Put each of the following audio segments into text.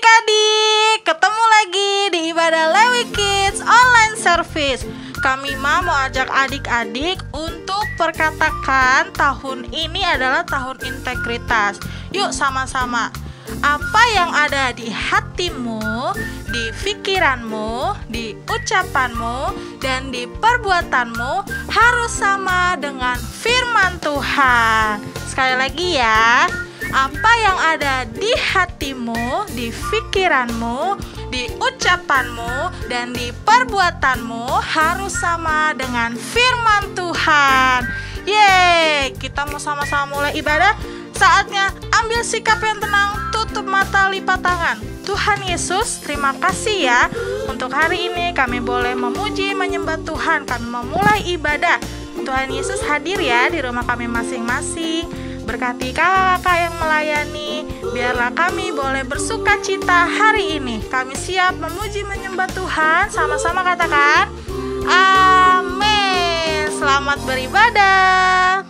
adik-adik, ketemu lagi di Ibadah Lewi Kids Online Service. Kami mau ajak adik-adik untuk perkatakan tahun ini adalah tahun integritas. Yuk sama-sama. Apa yang ada di hatimu, di pikiranmu, di ucapanmu, dan di perbuatanmu harus sama dengan firman Tuhan. Sekali lagi ya. Apa yang ada di hatimu, di pikiranmu, di ucapanmu, dan di perbuatanmu harus sama dengan firman Tuhan. Yeay, kita mau sama-sama mulai ibadah. Saatnya ambil sikap yang tenang, tutup mata, lipat tangan. Tuhan Yesus, terima kasih ya. Untuk hari ini kami boleh memuji, menyembah Tuhan. Kami memulai ibadah. Tuhan Yesus hadir ya di rumah kami masing-masing. Berkati kakak yang melayani. Biarlah kami boleh bersuka cita hari ini. Kami siap memuji, menyembah Tuhan. Sama-sama katakan amin. Selamat beribadah.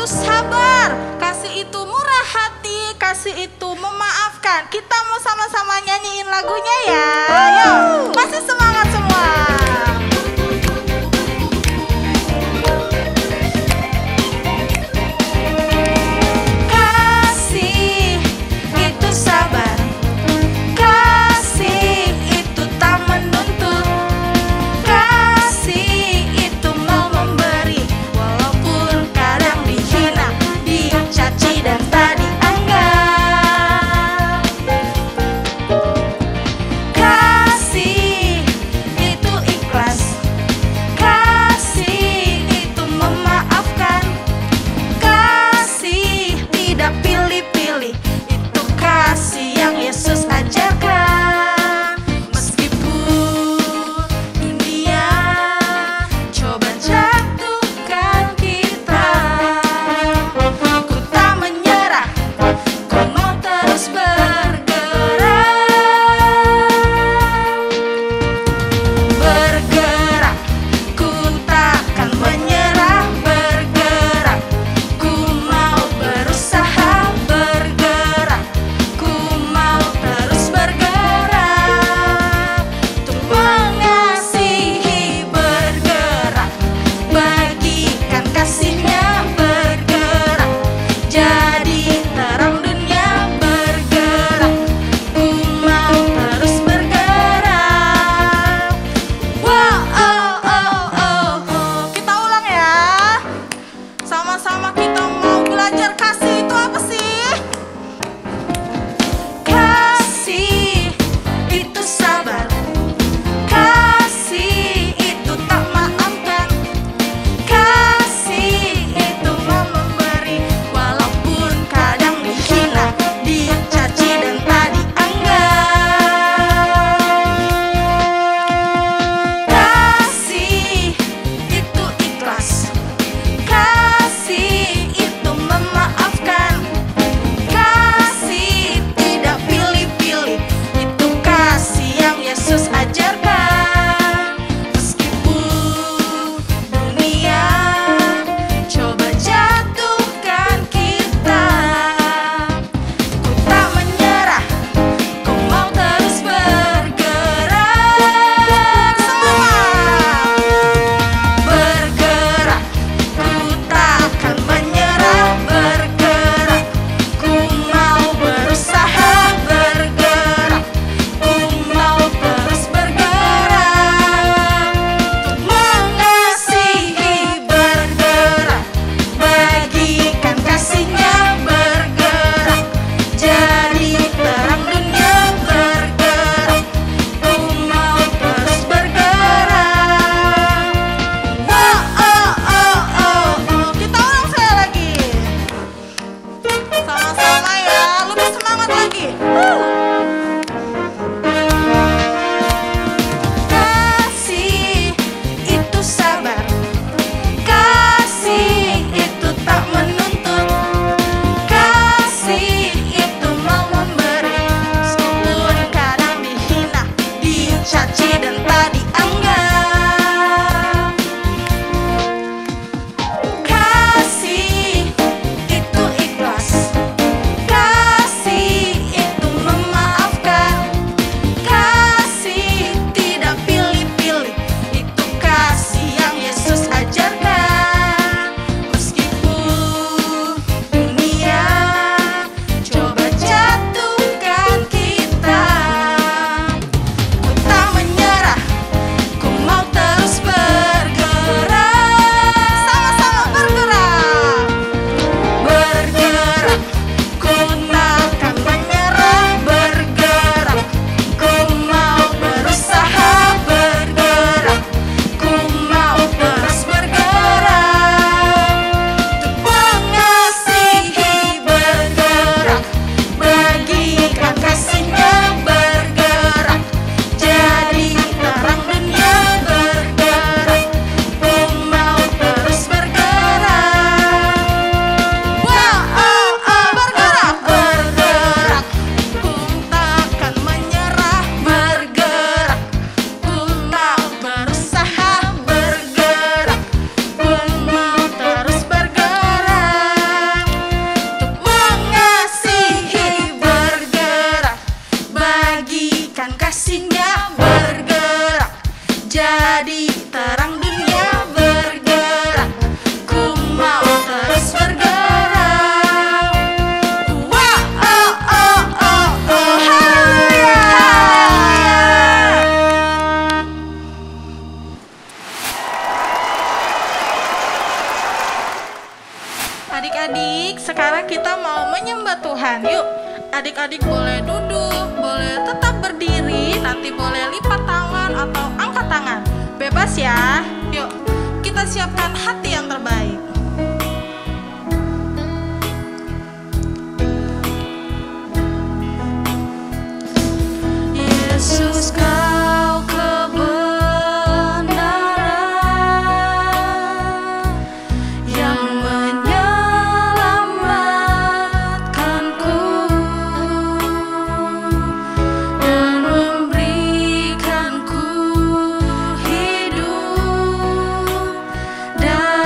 itu sabar, kasih itu murah hati, kasih itu memaafkan. Kita mau sama-sama nyanyiin lagunya ya. Ayo, masih semangat semua. Kasih itu sabar, kasih itu tak menuntut, kasih itu mau memberi, walaupun kadang dihina, dicaci dan tak dianggap. Kasih itu matahari, terang dunia bergerak. Ku mau terus bergerak. Wah, oh, oh, oh, oh, haleluya, haleluya. Adik-adik, sekarang kita mau menyembah Tuhan. Yuk, adik-adik boleh duduk, boleh tetap berdiri, nanti boleh lipat tangan atau angkat tangan. Bebas ya. Yuk, kita siapkan hati yang terbaik. Yesus, kau kebenaran yang menyelamatkanku dan memberikanku hidup dan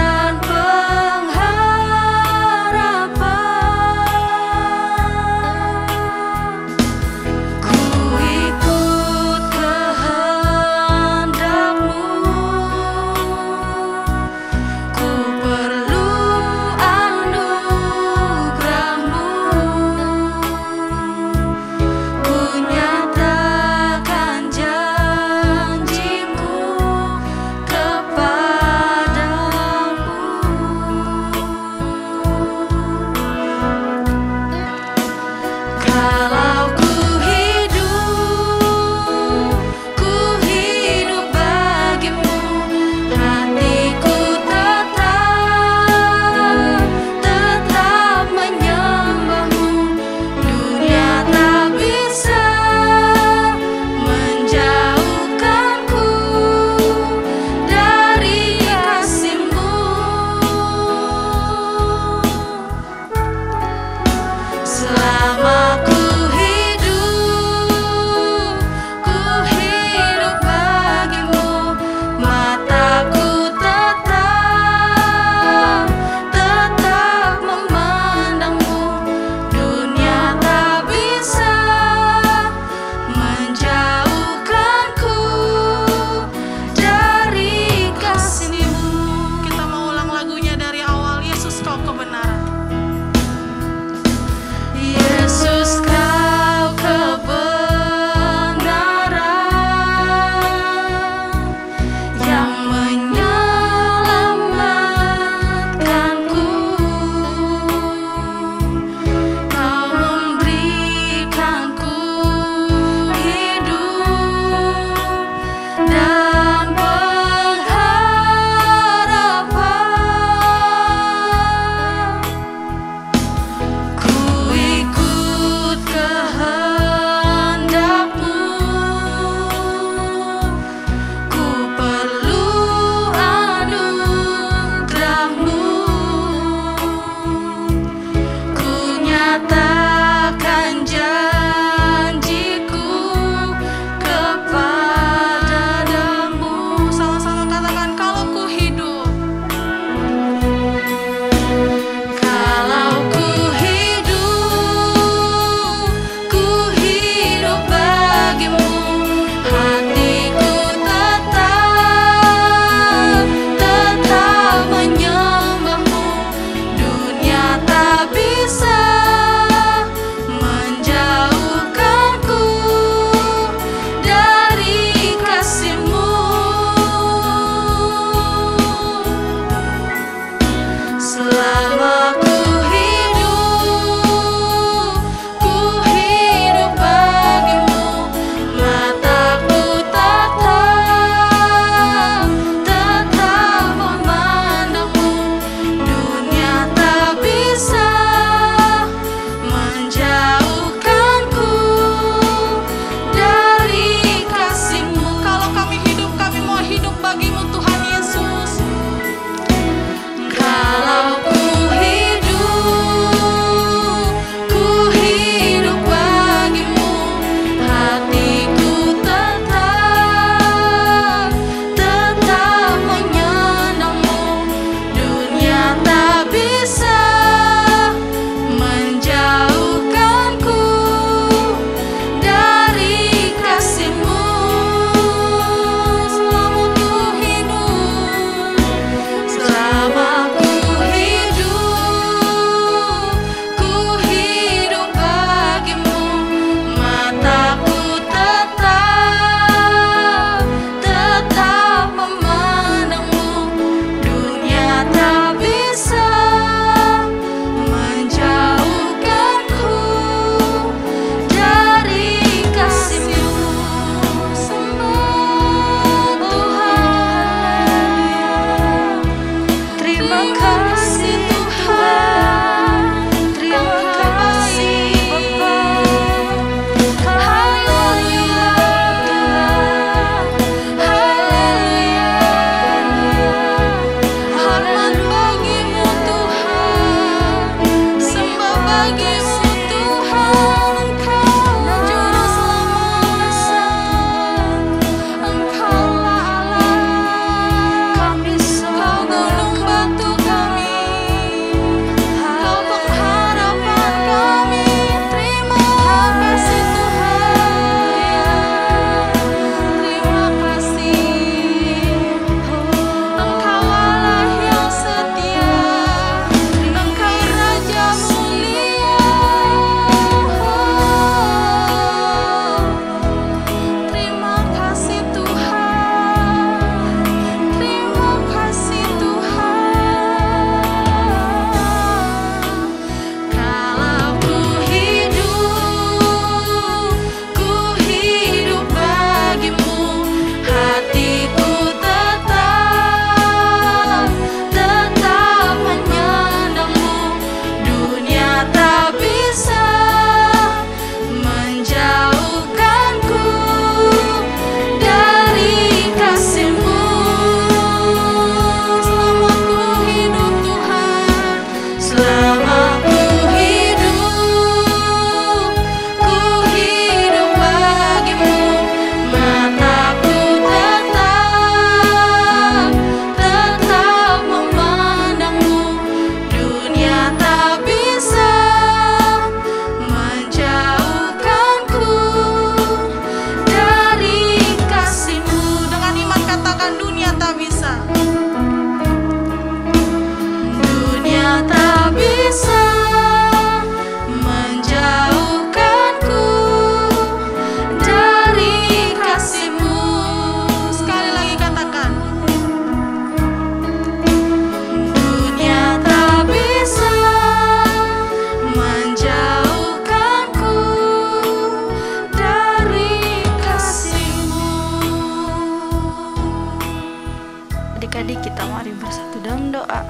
adik-adik kita mari bersatu dalam doa.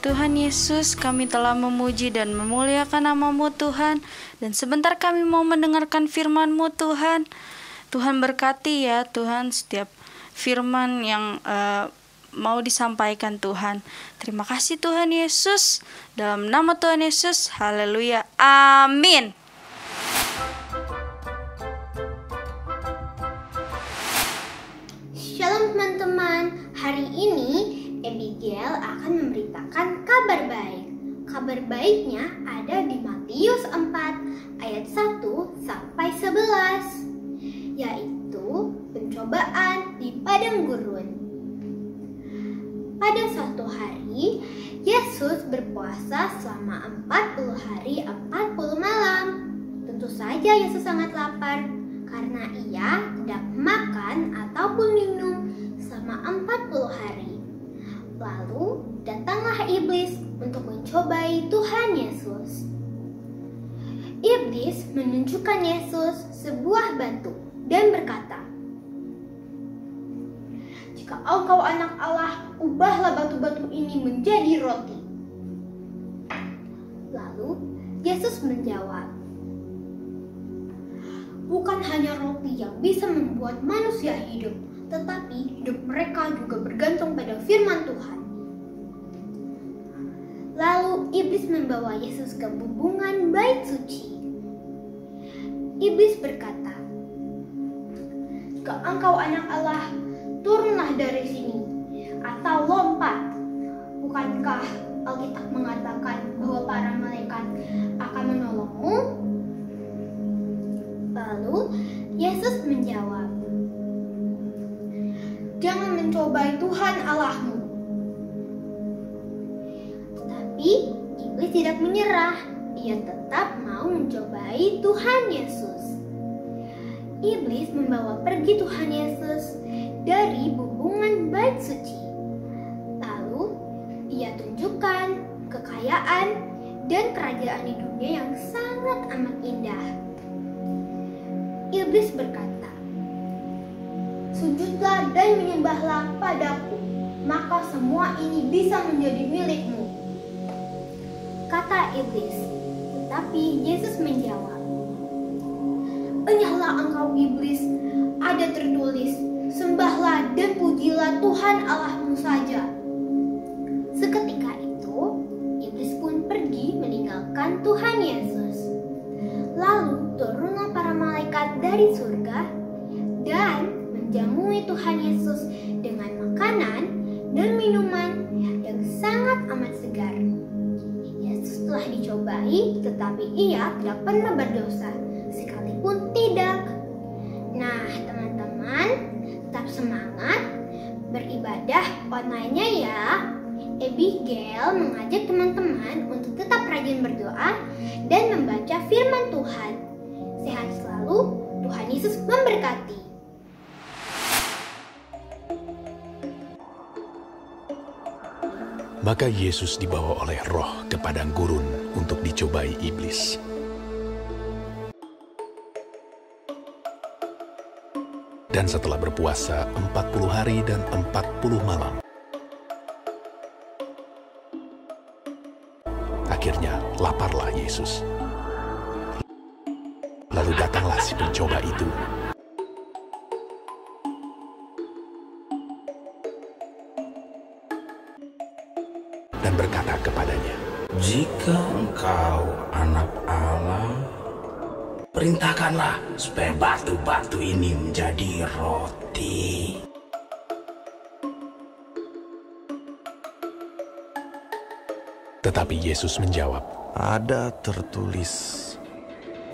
Tuhan Yesus, kami telah memuji dan memuliakan nama-Mu Tuhan, dan sebentar kami mau mendengarkan firman-Mu Tuhan. Tuhan berkati ya Tuhan setiap firman yang mau disampaikan Tuhan. Terima kasih Tuhan Yesus, dalam nama Tuhan Yesus, haleluya, amin. Shalom teman-teman, hari ini Abigail akan memberitakan kabar baik. Kabar baiknya ada di Matius 4 ayat 1 sampai 11, yaitu pencobaan di padang gurun. Pada suatu hari, Yesus berpuasa selama 40 hari 40 malam. Tentu saja Yesus sangat lapar karena ia tidak makan ataupun minum selama 40 hari. Lalu datanglah iblis untuk mencobai Tuhan Yesus. Iblis menunjukkan Yesus sebuah batu dan berkata, "Jika engkau anak Allah, ubahlah batu-batu ini menjadi roti." Lalu Yesus menjawab, "Bukan hanya roti yang bisa membuat manusia hidup, tetapi hidup mereka juga bergantung pada firman Tuhan." Lalu iblis membawa Yesus ke bubungan bait suci. Iblis berkata, "Jika engkau anak Allah, turunlah dari sini atau lompat. Bukankah Alkitab mengatakan bahwa para malaikat akan menolongmu?" Lalu Yesus menjawab, "Jangan mencobai Tuhan Allahmu." Tapi iblis tidak menyerah. Ia tetap mau mencobai Tuhan Yesus. Iblis membawa pergi Tuhan Yesus dari bubungan bait suci. Lalu ia tunjukkan kekayaan dan kerajaan di dunia yang sangat amat indah. Iblis berkata, "Sujudlah dan menyembahlah padaku, maka semua ini bisa menjadi milikmu," kata iblis. Tetapi Yesus menjawab, "Enyahlah engkau iblis, ada tertulis, sembahlah dan pujilah Tuhan Allahmu saja." Seketika itu, iblis pun pergi meninggalkan Tuhan Yesus. Lalu turunlah para malaikat dari surga dan menjamui Tuhan Yesus dengan makanan dan minuman yang sangat amat segar. Yesus telah dicobai, tetapi ia tidak pernah berdosa, sekalipun tidak. Nah, teman-teman, tetap semangat beribadah online-nya ya. Abigail mengajak teman-teman untuk tetap rajin berdoa dan membaca firman Tuhan. Sehat selalu, Tuhan Yesus memberkati. Maka Yesus dibawa oleh Roh ke padang gurun untuk dicobai iblis. Dan setelah berpuasa 40 hari dan 40 malam, akhirnya laparlah Yesus. Lalu datanglah si pencoba itu dan berkata kepadanya, "Jika engkau anak Allah, perintahkanlah supaya batu-batu ini menjadi roti." Tetapi Yesus menjawab, "Ada tertulis,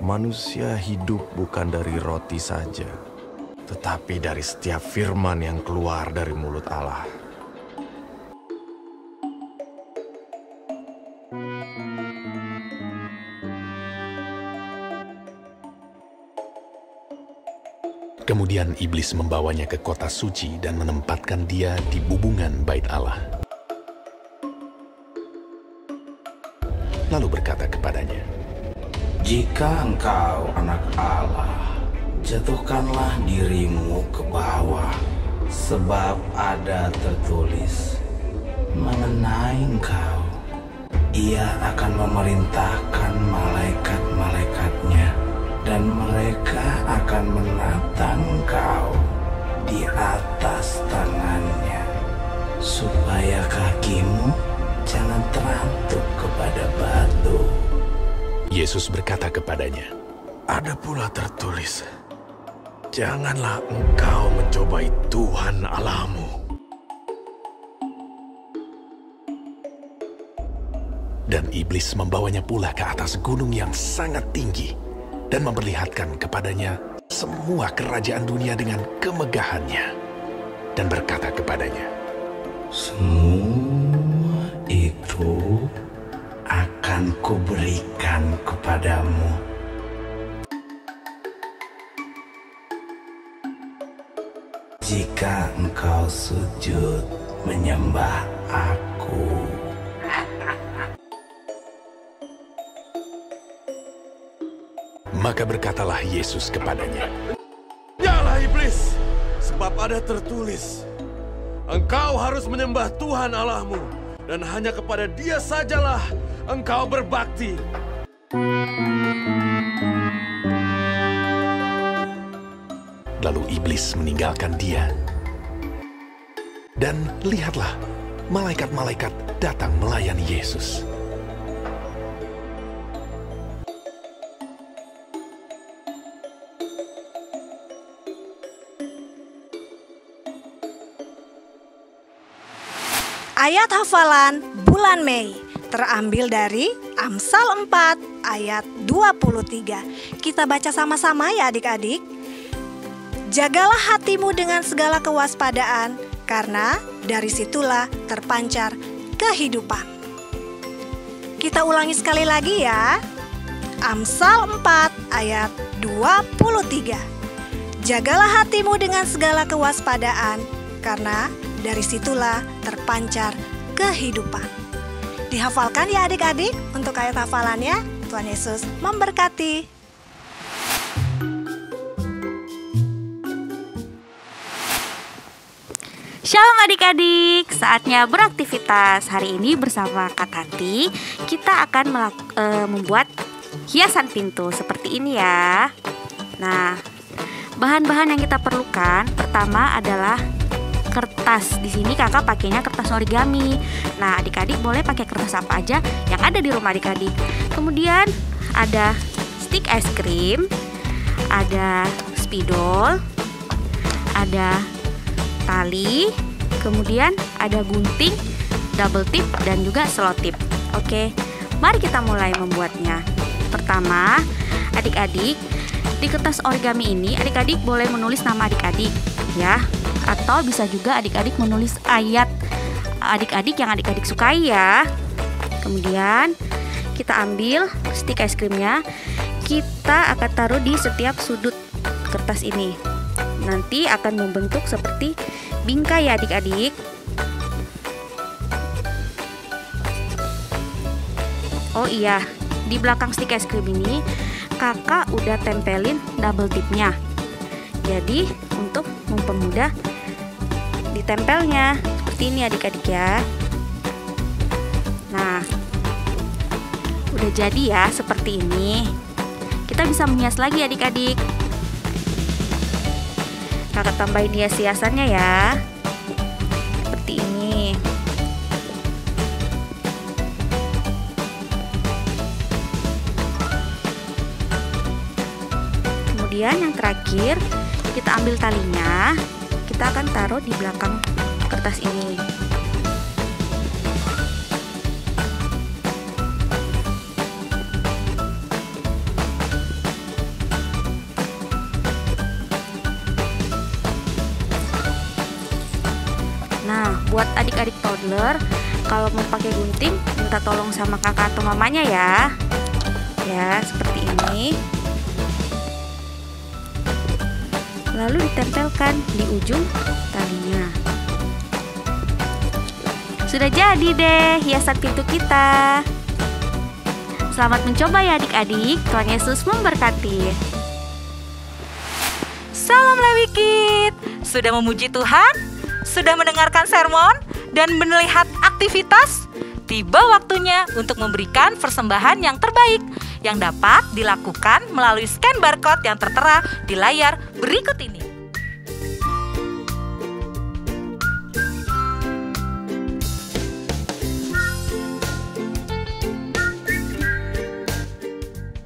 manusia hidup bukan dari roti saja, tetapi dari setiap firman yang keluar dari mulut Allah." Kemudian iblis membawanya ke kota suci dan menempatkan dia di bubungan bait Allah. Lalu berkata kepadanya, "Jika engkau anak Allah, jatuhkanlah dirimu ke bawah, sebab ada tertulis mengenai engkau, Ia akan memerintahkan malaikat-malaikatnya, dan mereka akan menatang engkau di atas tangannya, supaya kakimu jangan terantuk kepada batu. Yesus berkata kepadanya, Ada pula tertulis, janganlah engkau mencobai Tuhan Allahmu. dan iblis membawanya pula ke atas gunung yang sangat tinggi dan memperlihatkan kepadanya semua kerajaan dunia dengan kemegahannya, dan berkata kepadanya, Semua itu akan kuberikan kepadamu jika engkau sujud menyembah aku. Maka berkatalah Yesus kepadanya, Yalah iblis, sebab ada tertulis, engkau harus menyembah Tuhan Allahmu, dan hanya kepada Dia sajalah engkau berbakti. Lalu iblis meninggalkan dia. Dan lihatlah, malaikat-malaikat datang melayani Yesus. Ayat hafalan bulan Mei terambil dari Amsal 4 ayat 23. Kita baca sama-sama ya adik-adik. Jagalah hatimu dengan segala kewaspadaan, karena dari situlah terpancar kehidupan. Kita ulangi sekali lagi ya. Amsal 4 ayat 23. Jagalah hatimu dengan segala kewaspadaan, karena dari situlah terpancar kehidupan. Dihafalkan ya adik-adik untuk ayat hafalannya. Tuhan Yesus memberkati. Shalom adik-adik, saatnya beraktivitas. Hari ini bersama Kak Tati, kita akan membuat hiasan pintu seperti ini ya. Nah, bahan-bahan yang kita perlukan pertama adalah kertas. Di sini kakak pakainya kertas origami. Nah, adik-adik boleh pakai kertas apa aja yang ada di rumah adik-adik. Kemudian ada stik es krim, ada spidol, ada tali, kemudian ada gunting, double tip, dan juga selotip. Oke, mari kita mulai membuatnya. Pertama, adik-adik, di kertas origami ini adik-adik boleh menulis nama adik-adik ya, atau bisa juga adik-adik menulis ayat adik-adik yang adik-adik sukai ya. Kemudian kita ambil stik es krimnya, kita akan taruh di setiap sudut kertas ini. Nanti akan membentuk seperti bingkai ya adik-adik. Oh iya, di belakang stik es krim ini kakak udah tempelin double tipnya. Jadi untuk mempermudah ditempelnya seperti ini adik-adik ya. Nah, udah jadi ya seperti ini. Kita bisa menghias lagi adik-adik. Kakak tambahin hias-hiasannya ya, seperti ini. Kemudian yang terakhir, kita ambil talinya, kita akan taruh di belakang kertas ini. Nah, buat adik-adik toddler, kalau mau pakai gunting, minta tolong sama kakak atau mamanya ya. Ya, seperti ini. Lalu ditempelkan di ujung talinya. Sudah jadi deh hiasan pintu kita. Selamat mencoba ya adik-adik. Tuhan Yesus memberkati. Salam Lewi Kids. Sudah memuji Tuhan? Sudah mendengarkan sermon? Dan melihat aktivitas? Tiba waktunya untuk memberikan persembahan yang terbaik yang dapat dilakukan melalui scan barcode yang tertera di layar berikut ini.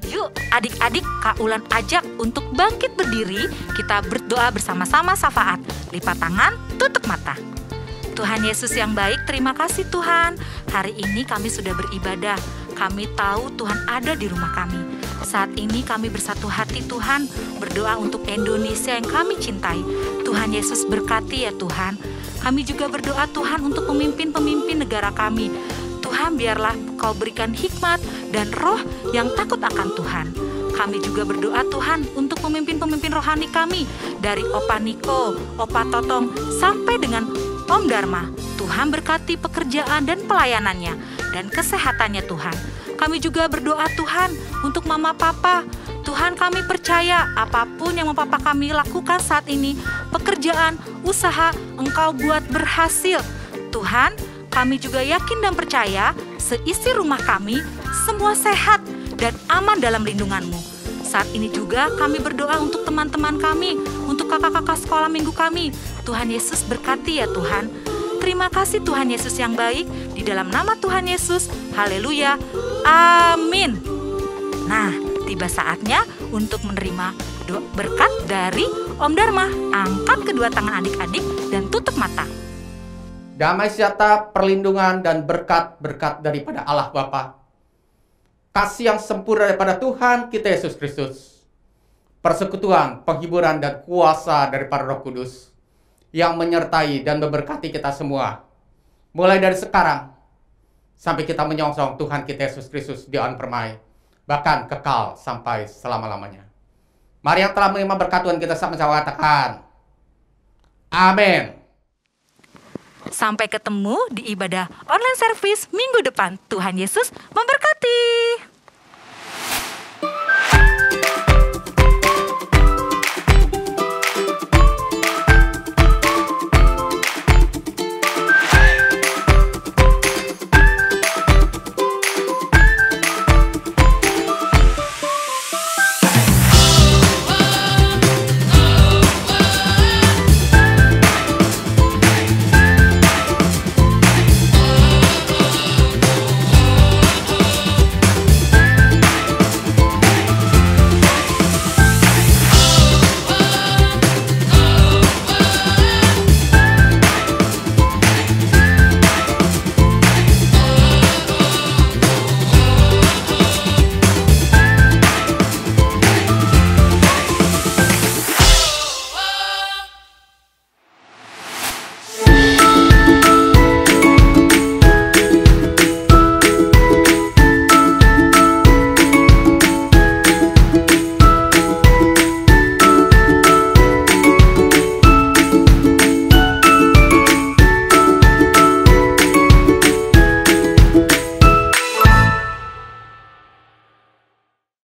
Yuk adik-adik, Kak Ulan ajak untuk bangkit berdiri. Kita berdoa bersama-sama syafaat. Lipat tangan, tutup mata. Tuhan Yesus yang baik, terima kasih Tuhan. Hari ini kami sudah beribadah. Kami tahu Tuhan ada di rumah kami. Saat ini kami bersatu hati Tuhan, berdoa untuk Indonesia yang kami cintai. Tuhan Yesus berkati ya Tuhan. Kami juga berdoa Tuhan untuk pemimpin-pemimpin negara kami. Tuhan, biarlah Kau berikan hikmat dan roh yang takut akan Tuhan. Kami juga berdoa Tuhan untuk pemimpin-pemimpin rohani kami, dari Opa Niko, Opa Totong, sampai dengan Om Dharma. Tuhan berkati pekerjaan dan pelayanannya dan kesehatannya Tuhan. Kami juga berdoa Tuhan untuk Mama Papa. Tuhan, kami percaya apapun yang Mama Papa kami lakukan saat ini, pekerjaan, usaha, Engkau buat berhasil. Tuhan, kami juga yakin dan percaya seisi rumah kami semua sehat dan aman dalam lindungan-Mu. Saat ini juga kami berdoa untuk teman-teman kami, untuk kakak-kakak sekolah minggu kami. Tuhan Yesus berkati ya Tuhan. Terima kasih Tuhan Yesus yang baik. Di dalam nama Tuhan Yesus, haleluya, amin. Nah, tiba saatnya untuk menerima berkat dari Om Dharma. Angkat kedua tangan adik-adik dan tutup mata. Damai sejahtera, perlindungan, dan berkat-berkat daripada Allah Bapa, kasih yang sempurna daripada Tuhan kita Yesus Kristus, persekutuan, penghiburan, dan kuasa daripada Roh Kudus yang menyertai dan memberkati kita semua, mulai dari sekarang sampai kita menyongsong Tuhan kita Yesus Kristus di awan permai, bahkan kekal sampai selama-lamanya. Mari yang telah menerima berkat Tuhan kita sama-sama katakan, amin. Sampai ketemu di ibadah online service minggu depan. Tuhan Yesus memberkati.